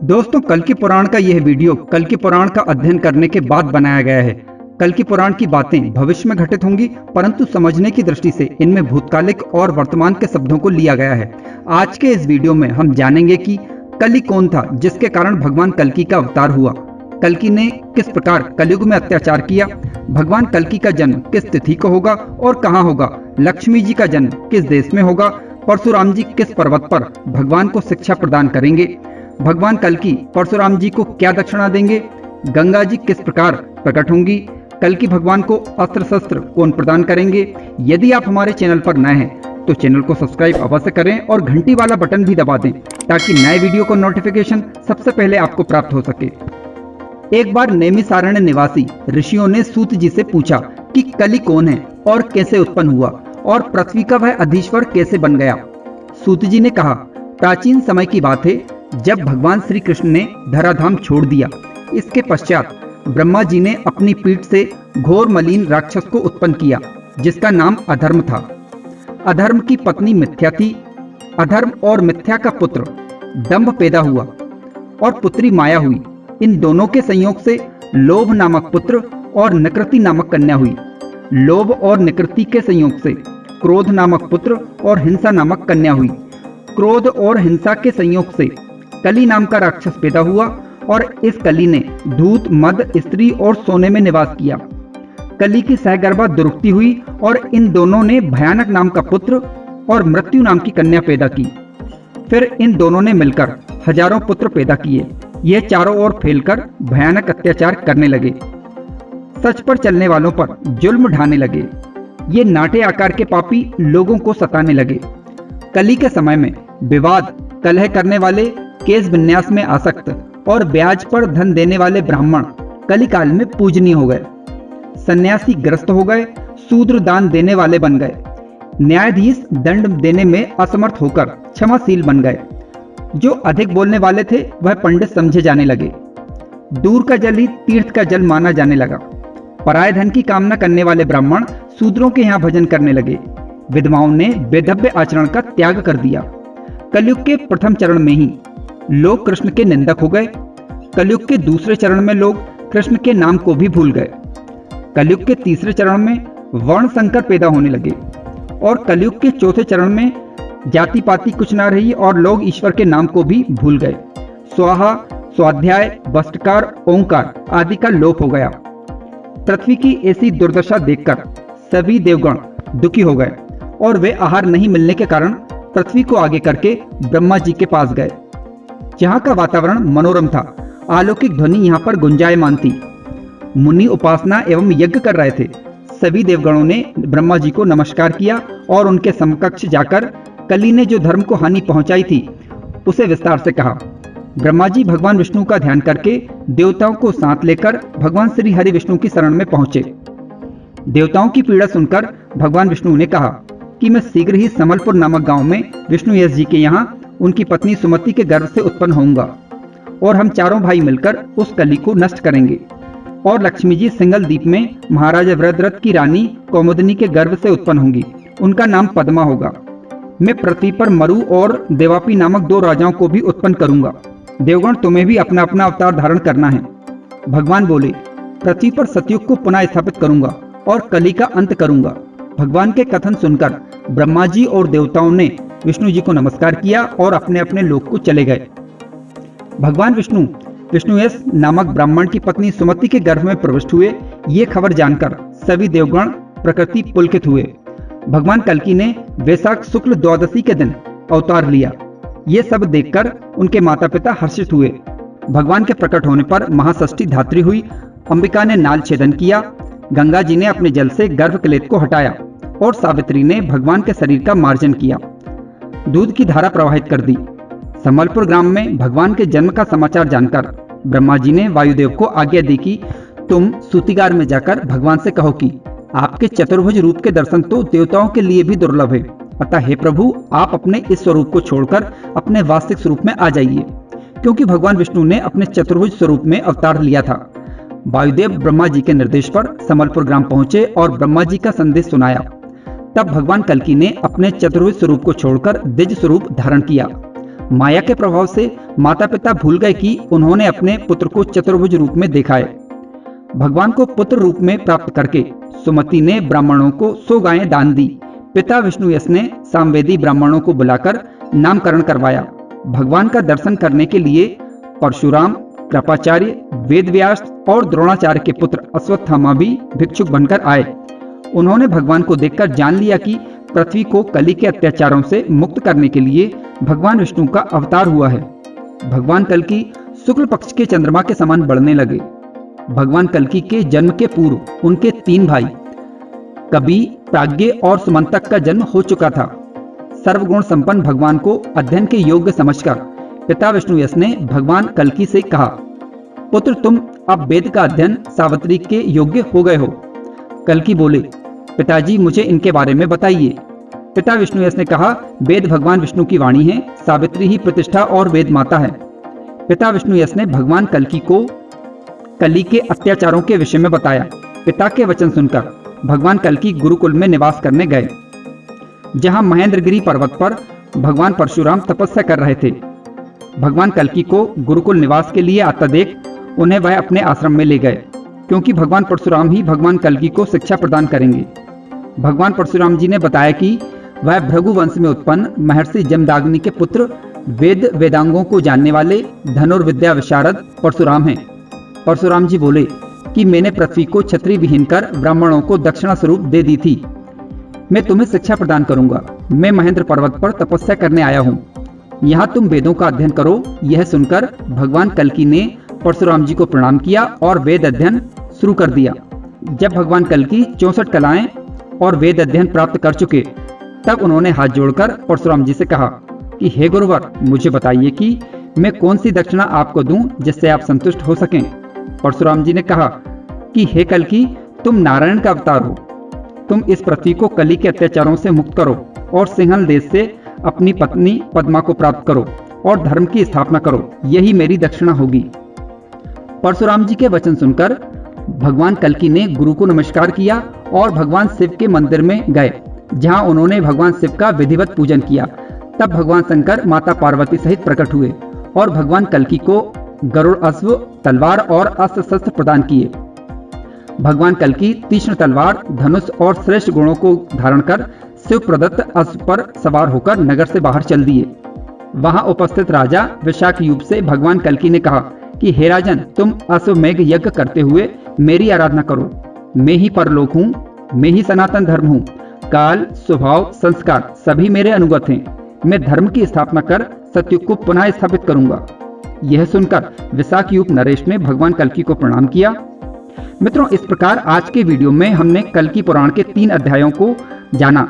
दोस्तों, कल की पुराण का यह वीडियो कल की पुराण का अध्ययन करने के बाद बनाया गया है। कल की पुराण की बातें भविष्य में घटित होंगी, परंतु समझने की दृष्टि से इनमें भूतकालिक और वर्तमान के शब्दों को लिया गया है। आज के इस वीडियो में हम जानेंगे कि कली कौन था जिसके कारण भगवान कल्कि का अवतार हुआ, कल्कि ने किस प्रकार कलयुग में अत्याचार किया, भगवान कल्कि का जन्म किस तिथि को होगा और कहाँ होगा, लक्ष्मी जी का जन्म किस देश में होगा, परशुराम जी किस पर्वत पर भगवान को शिक्षा प्रदान करेंगे, भगवान कल्कि परशुराम जी को क्या दक्षिणा देंगे, गंगा जी किस प्रकार प्रकट होंगी, कल्कि भगवान को अस्त्र शस्त्र कौन प्रदान करेंगे। यदि आप हमारे चैनल पर नए हैं तो चैनल को सब्सक्राइब अवश्य करें और घंटी वाला बटन भी दबा दें ताकि नए वीडियो का नोटिफिकेशन सबसे पहले आपको प्राप्त हो सके। एक बार नैमिषारण्य निवासी ऋषियों ने सूत जी से पूछा कि कली कौन है और कैसे उत्पन्न हुआ और पृथ्वी का वह अधीश्वर कैसे बन गया। सूत जी ने कहा, प्राचीन समय की बात है जब भगवान श्री कृष्ण ने धराधाम छोड़ दिया। इसके पश्चात ब्रह्मा जी ने अपनी पीठ से घोर मलिन राक्षस को उत्पन्न किया जिसका नाम अधर्म था। अधर्म की पत्नी मिथ्या थी। अधर्म और मिथ्या का पुत्र दंभ पैदा हुआ और पुत्री माया हुई। इन दोनों के संयोग से लोभ नामक पुत्र और निकृति नामक कन्या हुई। लोभ और निकृति के संयोग से क्रोध नामक पुत्र और हिंसा नामक कन्या हुई। क्रोध और हिंसा के संयोग से कली नाम का राक्षस पैदा हुआ और इस कली ने धूत, मद, स्त्री और सोने में निवास किया। कली की सहगर्भा दुरुक्ति हुई और इन दोनों ने भयानक नाम का पुत्र और मृत्यु नाम की कन्या पैदा की। फिर इन दोनों ने मिलकर हजारों पुत्र पैदा किए। ये चारों ओर फैलकर भयानक अत्याचार करने लगे, सच पर चलने वालों पर जुल्म ढाने लगे। ये नाटे आकार के पापी लोगों को सताने लगे। कली के समय में विवाद, कलह करने वाले, केश विन्यास में आसक्त और ब्याज पर धन देने वाले ब्राह्मण कली काल में पूजनीय हो गए। सन्यासी ग्रस्त हो गए, शूद्र दान देने वाले बन गए, न्यायाधीश दंड देने में असमर्थ होकर क्षमाशील बन गए। जो अधिक बोलने वाले थे वह पंडित समझे जाने लगे। दूर का जल ही तीर्थ का जल माना जाने लगा। पराय धन की कामना करने वाले ब्राह्मण शूद्रों के यहाँ भजन करने लगे। विधवाओं ने वेधव्य आचरण का त्याग कर दिया। कलयुग के प्रथम चरण में ही लोग कृष्ण के निंदक हो गए। कलयुग के दूसरे चरण में लोग कृष्ण के नाम को भी भूल गए। कलयुग के तीसरे चरण में वर्ण संकर पैदा होने लगे और कलयुग के चौथे चरण में जाति पाति कुछ ना रही और लोग ईश्वर के नाम को भी भूल गए। स्वाहा, स्वाध्याय, वस्त्रकार, ओंकार आदि का लोप हो गया। पृथ्वी की ऐसी दुर्दशा देखकर सभी देवगण दुखी हो गए और वे आहार नहीं मिलने के कारण पृथ्वी को आगे करके ब्रह्मा जी के पास गए। जहाँ का वातावरण मनोरम था, अलौकिक ध्वनि यहाँ पर गुंजायमान थी। मुनि उपासना एवं यज्ञ कर रहे थे। सभी देवगणों ने ब्रह्मा जी को नमस्कार किया और उनके समकक्ष जाकर कली ने जो धर्म को हानि पहुंचाई थी उसे विस्तार से कहा। ब्रह्मा जी भगवान विष्णु का ध्यान करके देवताओं को साथ लेकर भगवान श्री हरि विष्णु की शरण में पहुंचे। देवताओं की पीड़ा सुनकर भगवान विष्णु ने कहा कि मैं शीघ्र ही समलपुर नामक गांव में विष्णु यश जी के यहाँ उनकी पत्नी सुमति के गर्भ से उत्पन्न होऊंगा और हम चारों भाई मिलकर उस कली को नष्ट करेंगे। और लक्ष्मी जी सिंगल द्वीप में महाराजा वृद्धरथ की रानी कौमुदनी के गर्भ से उत्पन्न होंगी। उनका नाम पद्मा होगा। मैं पृथ्वी पर मरु और देवापी नामक दो राजाओं को भी उत्पन्न करूंगा। देवगण, तुम्हें भी अपना अपना अवतार धारण करना है। भगवान बोले, पृथ्वी पर सतयुग को पुनः स्थापित करूंगा और कली का अंत करूंगा। भगवान के कथन सुनकर ब्रह्मा जी और देवताओं ने विष्णु जी को नमस्कार किया और अपने अपने लोक को चले गए। भगवान विष्णु विष्णुयश नामक ब्राह्मण की पत्नी सुमति के गर्भ में प्रविष्ट हुए। ये खबर जानकर सभी देवगण प्रकृति पुलकित हुए। भगवान कल्कि ने वैशाख शुक्ल द्वादशी के दिन अवतार लिया। ये सब देखकर उनके माता पिता हर्षित हुए। भगवान के प्रकट होने पर महाषष्ठी धात्री हुई। अंबिका ने नाल छेदन किया। गंगा जी ने अपने जल से गर्भकलेत को हटाया और सावित्री ने भगवान के शरीर का मार्जन किया, दूध की धारा प्रवाहित कर दी। समलपुर ग्राम में भगवान के जन्म का समाचार जानकर ब्रह्मा जी ने वायुदेव को आज्ञा दी कि तुम सूतिगार में जाकर भगवान से कहो कि आपके चतुर्भुज रूप के दर्शन तो देवताओं के लिए भी दुर्लभ है। अतः हे प्रभु, आप अपने इस स्वरूप को छोड़कर अपने वास्तविक स्वरूप में आ जाइए, क्योंकि भगवान विष्णु ने अपने चतुर्भुज स्वरूप में अवतार लिया था। वायुदेव ब्रह्मा जी के निर्देश पर समलपुर ग्राम पहुंचे और ब्रह्मा जी का संदेश सुनाया। तब भगवान कल्कि ने अपने चतुर्भुज स्वरूप को छोड़कर द्विज स्वरूप धारण किया। माया के प्रभाव से माता पिता भूल गए कि उन्होंने अपने पुत्र को चतुर्भुज रूप में देखा है। भगवान को पुत्र रूप में प्राप्त करके सुमति ने ब्राह्मणों को 100 गायें दान दी। पिता विष्णुयश ने सामवेदी ब्राह्मणों को बुलाकर नामकरण करवाया। भगवान का दर्शन करने के लिए परशुराम, कृपाचार्य, वेदव्यास और द्रोणाचार्य के पुत्र अश्वत्थामा भी भिक्षुक बनकर आए। उन्होंने भगवान को देखकर जान लिया कि पृथ्वी को कली के अत्याचारों से मुक्त करने के लिए भगवान विष्णु का अवतार हुआ है। भगवान कल्कि शुक्ल पक्ष के चंद्रमा के समान बढ़ने लगे। भगवान कल्कि के जन्म के पूर्व उनके 3 भाई कवि, प्राज्ञ और सुमंतक का जन्म हो चुका था। सर्वगुण संपन्न भगवान को अध्ययन के योग्य समझकर पिता विष्णुयश ने भगवान कल्कि से कहा, पुत्र तुम अब वेद का अध्ययन सावित्री के योग्य हो गए हो। कल्कि बोले, पिताजी मुझे इनके बारे में बताइए। पिता विष्णुयश ने कहा, वेद भगवान विष्णु की वाणी है, सावित्री ही प्रतिष्ठा और वेद माता है। पिता विष्णुयश ने भगवान कल्कि को कली के अत्याचारों के विषय में बताया। पिता के वचन सुनकर भगवान कल्कि गुरुकुल में निवास करने गए, जहां महेंद्रगिरी पर्वत पर भगवान परशुराम तपस्या कर रहे थे। भगवान कल्कि को गुरुकुल निवास के लिए आता देख उन्हें वह अपने आश्रम में ले गए, क्योंकि भगवान परशुराम ही भगवान कल्कि को शिक्षा प्रदान करेंगे। भगवान परशुराम जी ने बताया कि वह भृगु वंश में उत्पन्न महर्षि जमदाग्नि के पुत्र, वेद वेदांगों को जानने वाले धनुर्विद्या विशारद परशुराम हैं। परशुराम जी बोले कि मैंने पृथ्वी को छत्री विहीन कर ब्राह्मणों को दक्षिणा स्वरूप दे दी थी। मैं तुम्हें शिक्षा प्रदान करूंगा। मैं महेंद्र पर्वत पर तपस्या करने आया हूँ। यहाँ तुम वेदों का अध्ययन करो। यह सुनकर भगवान कल्कि ने परशुराम जी को प्रणाम किया और वेद अध्ययन शुरू कर दिया। जब भगवान कल्कि 64 कलाएं और वेद अध्ययन प्राप्त कर चुके, तब उन्होंने हाथ जोड़कर परशुराम जी से कहा कि हे गुरुवर, मुझे बताइए कि मैं कौन सी दक्षिणा आपको दूं जिससे आप संतुष्ट हो सकें। परशुराम जी ने कहा कि हे कल्कि, तुम नारायण का अवतार हो। तुम इस पृथ्वी को कली के अत्याचारों से मुक्त करो और सिंहल देश से अपनी पत्नी पद्मा को प्राप्त करो और धर्म की स्थापना करो। यही मेरी दक्षिणा होगी। परशुराम जी के वचन सुनकर भगवान कल्कि ने गुरु को नमस्कार किया और भगवान शिव के मंदिर में गए, जहां उन्होंने भगवान शिव का विधिवत पूजन किया। तब भगवान शंकर माता पार्वती सहित प्रकट हुए और भगवान कल्कि को गरुड़ अश्व, तलवार और अस्त्र शस्त्र प्रदान किए। भगवान कल्कि तीक्ष्ण तलवार, धनुष और श्रेष्ठ गुणों को धारण कर शिव प्रदत्त अश्व पर सवार होकर नगर से बाहर चल दिए। वहां उपस्थित राजा विशाखयूप से भगवान कल्कि ने कहा कि हे राजन, तुम अश्वमेघ यज्ञ करते हुए मेरी आराधना करो। मैं ही परलोक हूँ, मैं ही सनातन धर्म हूँ। काल, स्वभाव, संस्कार सभी मेरे अनुगत हैं। मैं धर्म की स्थापना कर सत्युग को पुनः स्थापित करूंगा। यह सुनकर विशाखयूप नरेश ने भगवान कल्कि को प्रणाम किया। मित्रों, इस प्रकार आज के वीडियो में हमने कल्कि पुराण के 3 अध्यायों को जाना।